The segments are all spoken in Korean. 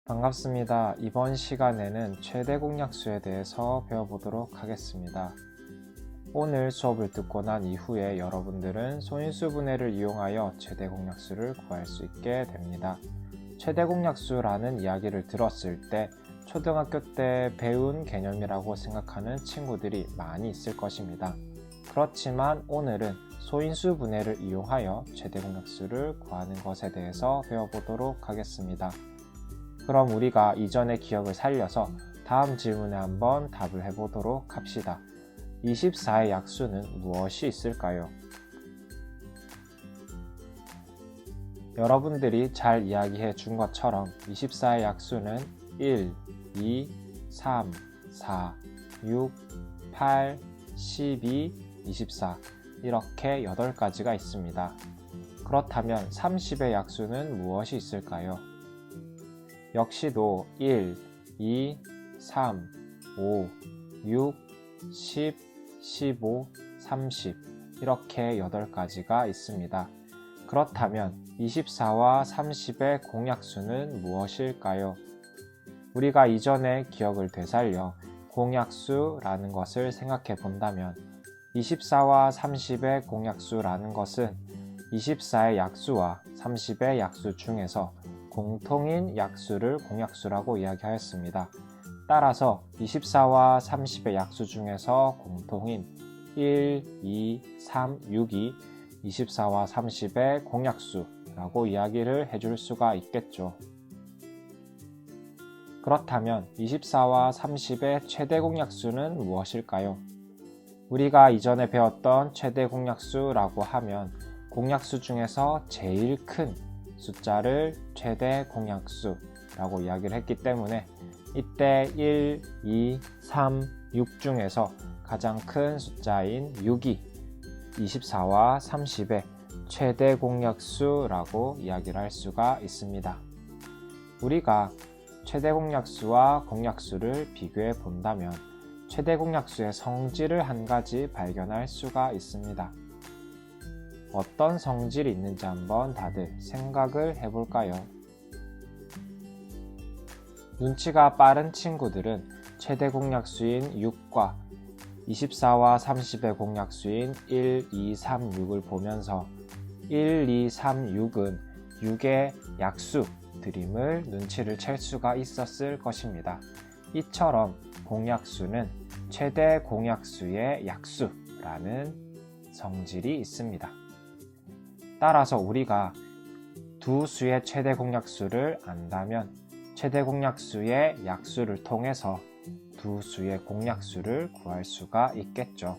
반갑습니다. 이번 시간에는 최대 공약수에 대해서 배워보도록 하겠습니다. 오늘 수업을 듣고 난 이후에 여러분들은 소인수분해를 이용하여 최대 공약수를 구할 수 있게 됩니다. 최대 공약수라는 이야기를 들었을 때 초등학교 때 배운 개념이라고 생각하는 친구들이 많이 있을 것입니다. 그렇지만 오늘은 소인수분해를 이용하여 최대 공약수를 구하는 것에 대해서 배워보도록 하겠습니다. 그럼 우리가 이전의 기억을 살려서 다음 질문에 한번 답을 해보도록 합시다. 24의 약수는 무엇이 있을까요? 여러분들이 잘 이야기해 준 것처럼 24의 약수는 1, 2, 3, 4, 6, 8, 12, 24 이렇게 8가지가 있습니다. 그렇다면 30의 약수는 무엇이 있을까요? 역시도 1, 2, 3, 5, 6, 10, 15, 30 이렇게 8가지가 있습니다. 그렇다면 24와 30의 공약수는 무엇일까요? 우리가 이전의 기억을 되살려 공약수라는 것을 생각해 본다면 24와 30의 공약수라는 것은 24의 약수와 30의 약수 중에서 공통인 약수를 공약수라고 이야기하였습니다. 따라서 24와 30의 약수 중에서 공통인 1, 2, 3, 6이 24와 30의 공약수라고 이야기를 해줄 수가 있겠죠. 그렇다면 24와 30의 최대 공약수는 무엇일까요? 우리가 이전에 배웠던 최대 공약수라고 하면 공약수 중에서 제일 큰 숫자를 최대 공약수라고 이야기를 했기 때문에 이때 1, 2, 3, 6 중에서 가장 큰 숫자인 6이 24와 30의 최대 공약수라고 이야기를 할 수가 있습니다. 우리가 최대 공약수와 공약수를 비교해 본다면 최대 공약수의 성질을 한 가지 발견할 수가 있습니다. 어떤 성질이 있는지 한번 다들 생각을 해볼까요? 눈치가 빠른 친구들은 최대 공약수인 6과 24와 30의 공약수인 1, 2, 3, 6을 보면서 1, 2, 3, 6은 6의 약수들임을 눈치를 챌 수가 있었을 것입니다. 이처럼 공약수는 최대 공약수의 약수라는 성질이 있습니다. 따라서 우리가 두 수의 최대 공약수를 안다면 최대 공약수의 약수를 통해서 두 수의 공약수를 구할 수가 있겠죠.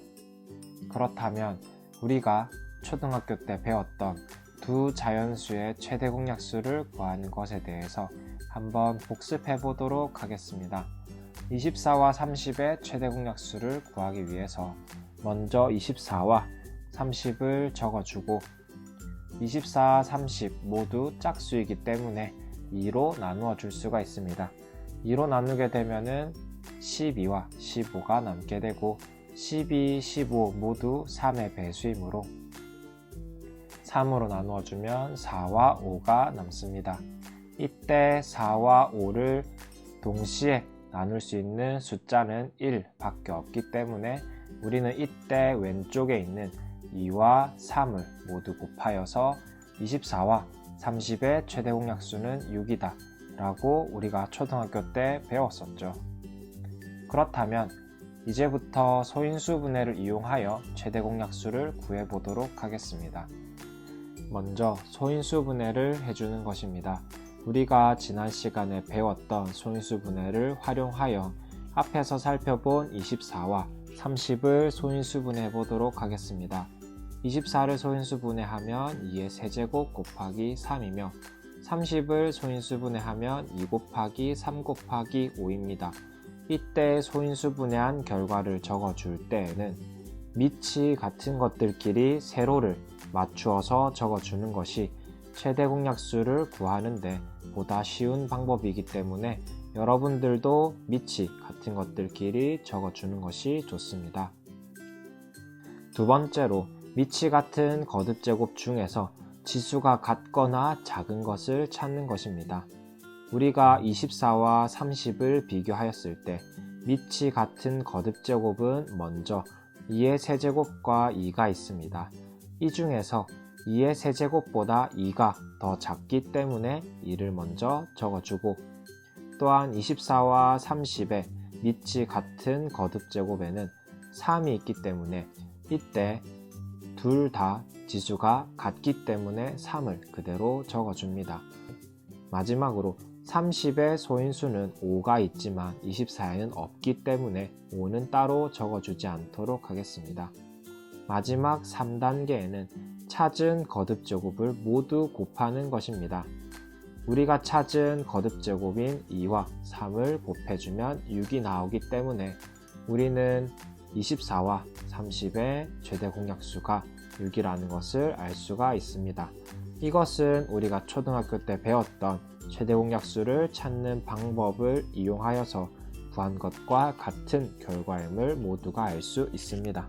그렇다면 우리가 초등학교 때 배웠던 두 자연수의 최대 공약수를 구하는 것에 대해서 한번 복습해 보도록 하겠습니다. 24와 30의 최대 공약수를 구하기 위해서 먼저 24와 30을 적어주고 24, 30 모두 짝수이기 때문에 2로 나누어 줄 수가 있습니다. 2로 나누게 되면은 12와 15가 남게 되고 12, 15 모두 3의 배수이므로 3으로 나누어 주면 4와 5가 남습니다. 이때 4와 5를 동시에 나눌 수 있는 숫자는 1 밖에 없기 때문에 우리는 이때 왼쪽에 있는 2와 3을 모두 곱하여서 24와 30의 최대 공약수는 6이다 라고 우리가 초등학교 때 배웠었죠. 그렇다면 이제부터 소인수분해를 이용하여 최대 공약수를 구해보도록 하겠습니다. 먼저 소인수분해를 해주는 것입니다. 우리가 지난 시간에 배웠던 소인수분해를 활용하여 앞에서 살펴본 24와 30을 소인수분해 보도록 하겠습니다. 24를 소인수분해하면 2의 세제곱 곱하기 3이며 30을 소인수분해하면 2 곱하기 3 곱하기 5입니다. 이때 소인수분해한 결과를 적어줄 때에는 밑이 같은 것들끼리 세로를 맞추어서 적어주는 것이 최대 공약수를 구하는데 보다 쉬운 방법이기 때문에 여러분들도 밑이 같은 것들끼리 적어주는 것이 좋습니다. 두 번째로 밑이 같은 거듭제곱 중에서 지수가 같거나 작은 것을 찾는 것입니다. 우리가 24와 30을 비교하였을 때 밑이 같은 거듭제곱은 먼저 2의 세제곱과 2가 있습니다. 이 중에서 2의 세제곱보다 2가 더 작기 때문에 2를 먼저 적어주고, 또한 24와 30의 밑이 같은 거듭제곱에는 3이 있기 때문에 이때 둘 다 지수가 같기 때문에 3을 그대로 적어줍니다. 마지막으로 30의 소인수는 5가 있지만 24에는 없기 때문에 5는 따로 적어주지 않도록 하겠습니다. 마지막 3단계에는 찾은 거듭제곱을 모두 곱하는 것입니다. 우리가 찾은 거듭제곱인 2와 3을 곱해주면 6이 나오기 때문에 우리는 24와 30의 최대 공약수가 6이라는 것을 알 수가 있습니다. 이것은 우리가 초등학교 때 배웠던 최대 공약수를 찾는 방법을 이용하여서 구한 것과 같은 결과임을 모두가 알 수 있습니다.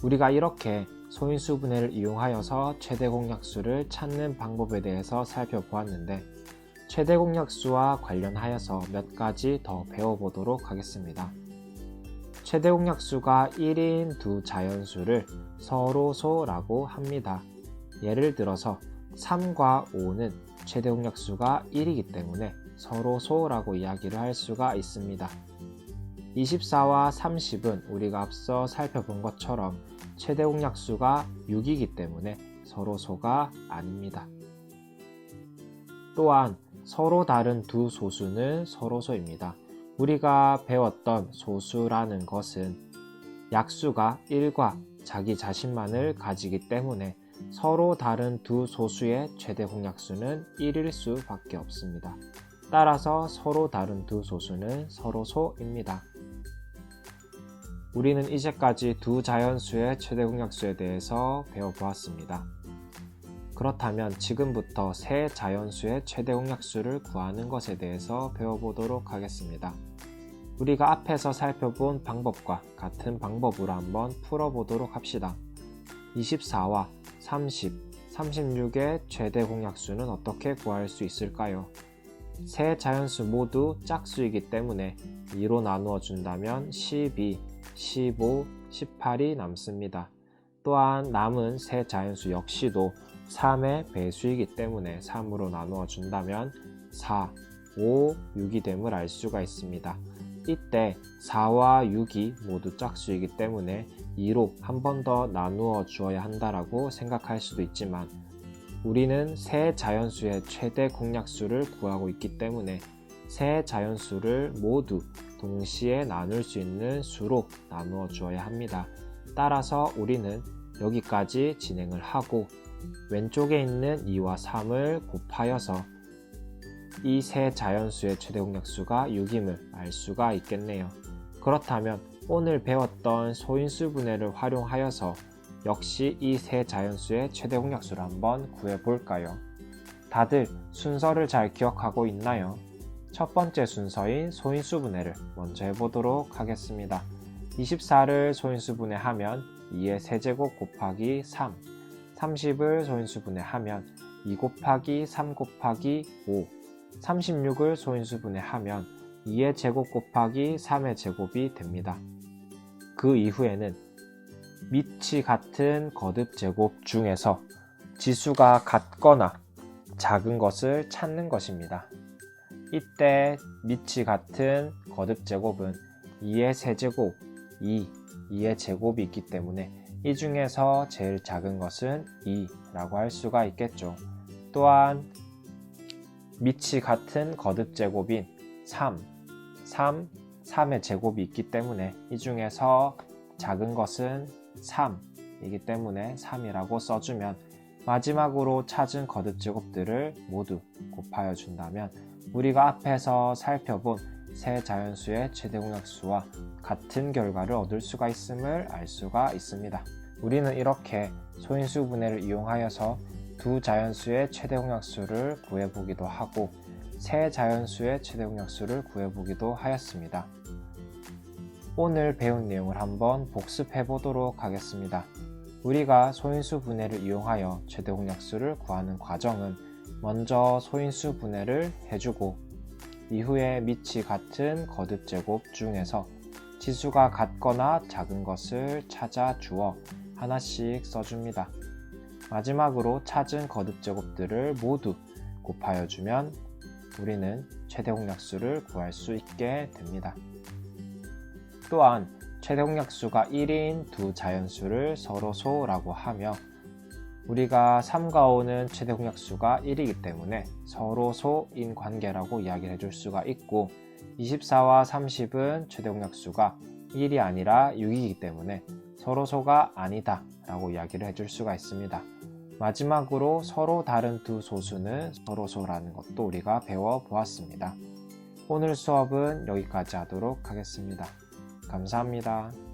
우리가 이렇게 소인수분해를 이용하여서 최대 공약수를 찾는 방법에 대해서 살펴보았는데, 최대 공약수와 관련하여서 몇 가지 더 배워보도록 하겠습니다. 최대 공약수가 1인 두 자연수를 서로소라고 합니다. 예를 들어서 3과 5는 최대 공약수가 1이기 때문에 서로소라고 이야기를 할 수가 있습니다. 24와 30은 우리가 앞서 살펴본 것처럼 최대 공약수가 6이기 때문에 서로소가 아닙니다. 또한 서로 다른 두 소수는 서로소입니다. 우리가 배웠던 소수라는 것은 약수가 1과 자기 자신만을 가지기 때문에 서로 다른 두 소수의 최대 공약수는 1일 수밖에 없습니다. 따라서 서로 다른 두 소수는 서로소입니다. 우리는 이제까지 두 자연수의 최대 공약수에 대해서 배워보았습니다. 그렇다면 지금부터 세 자연수의 최대 공약수를 구하는 것에 대해서 배워보도록 하겠습니다. 우리가 앞에서 살펴본 방법과 같은 방법으로 한번 풀어보도록 합시다. 24와 30, 36의 최대 공약수는 어떻게 구할 수 있을까요? 세 자연수 모두 짝수이기 때문에 2로 나누어 준다면 12, 15, 18이 남습니다. 또한 남은 세 자연수 역시도 3의 배수이기 때문에 3으로 나누어 준다면 4, 5, 6이 됨을 알 수가 있습니다. 이때 4와 6이 모두 짝수이기 때문에 2로 한 번 더 나누어 주어야 한다라고 생각할 수도 있지만, 우리는 세 자연수의 최대 공약수를 구하고 있기 때문에 세 자연수를 모두 동시에 나눌 수 있는 수로 나누어 주어야 합니다. 따라서 우리는 여기까지 진행을 하고 왼쪽에 있는 2와 3을 곱하여서 이 세 자연수의 최대 공약수가 6임을 알 수가 있겠네요. 그렇다면 오늘 배웠던 소인수 분해를 활용하여서 역시 이 세 자연수의 최대 공약수를 한번 구해볼까요? 다들 순서를 잘 기억하고 있나요? 첫 번째 순서인 소인수 분해를 먼저 해보도록 하겠습니다. 24를 소인수 분해하면 2의 세제곱 곱하기 3, 30을 소인수 분해하면 2 곱하기 3 곱하기 5, 36을 소인수 분해하면 2의 제곱 곱하기 3의 제곱이 됩니다. 그 이후에는 밑이 같은 거듭 제곱 중에서 지수가 같거나 작은 것을 찾는 것입니다. 이때 밑이 같은 거듭 제곱은 2의 세제곱, 2의 제곱이 있기 때문에 이 중에서 제일 작은 것은 2라고 할 수가 있겠죠. 또한 밑이 같은 거듭 제곱인 3의 제곱이 있기 때문에 이 중에서 작은 것은 3이기 때문에 3이라고 써주면 마지막으로 찾은 거듭 제곱들을 모두 곱하여 준다면 우리가 앞에서 살펴본 세 자연수의 최대 공약수와 같은 결과를 얻을 수가 있음을 알 수가 있습니다. 우리는 이렇게 소인수 분해를 이용하여서 두 자연수의 최대 공약수를 구해보기도 하고 세 자연수의 최대 공약수를 구해보기도 하였습니다. 오늘 배운 내용을 한번 복습해 보도록 하겠습니다. 우리가 소인수 분해를 이용하여 최대 공약수를 구하는 과정은 먼저 소인수 분해를 해주고 이후에 밑이 같은 거듭제곱 중에서 치수가 같거나 작은 것을 찾아 주어 하나씩 써줍니다. 마지막으로 찾은 거듭제곱들을 모두 곱하여 주면 우리는 최대 공약수를 구할 수 있게 됩니다. 또한 최대 공약수가 1인 두 자연수를 서로소라고 하며 우리가 3과 5는 최대 공약수가 1이기 때문에 서로소인 관계라고 이야기를 해줄 수가 있고 24와 30은 최대 공약수가 1이 아니라 6이기 때문에 서로소가 아니다 라고 이야기를 해줄 수가 있습니다. 마지막으로 서로 다른 두 소수는 서로소라는 것도 우리가 배워보았습니다. 오늘 수업은 여기까지 하도록 하겠습니다. 감사합니다.